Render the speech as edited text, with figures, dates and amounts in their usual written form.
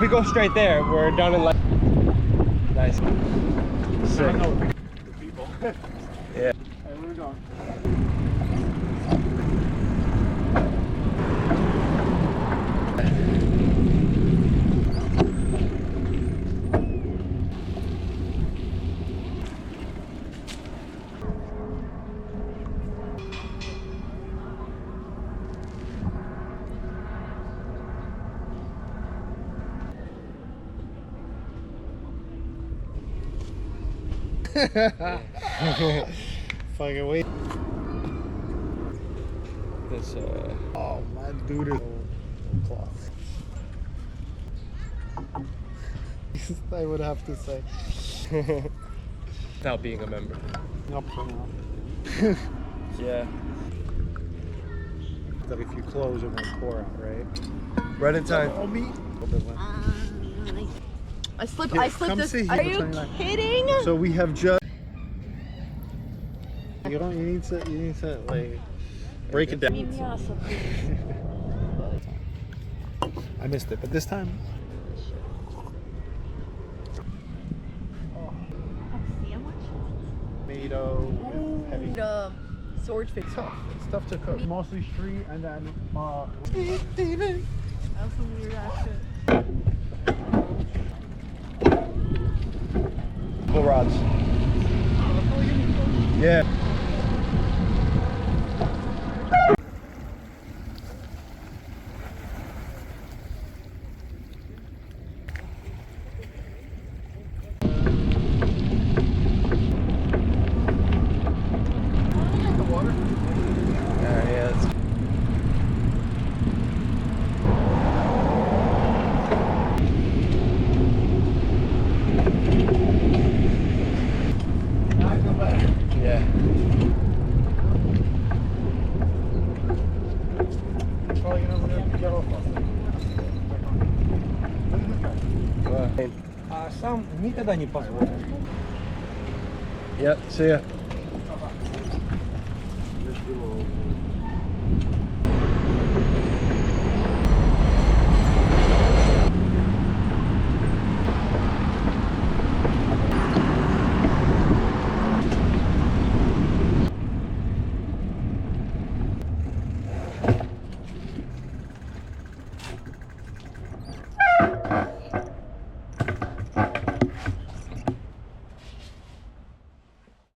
we go straight there, we're done in like. Nice. Sick. I know the people. Yeah. Hey, where we going? Fucking wait. This Oh, my dude is cloth. I would have to say. without being a member. Up for now. Yeah. That if you close, it won't pour out, right? Right in time. Oh, me. I slipped Here, this. come sit here Are for you 29. kidding? So we have just. You need to like break it down. I missed it, but this time. Tomato, heavy. Swordfish. It's tough to cook. Mostly street and then That was some weird ass shit. Full rods. Yeah. А сам никогда не позволю. Yep, see ya.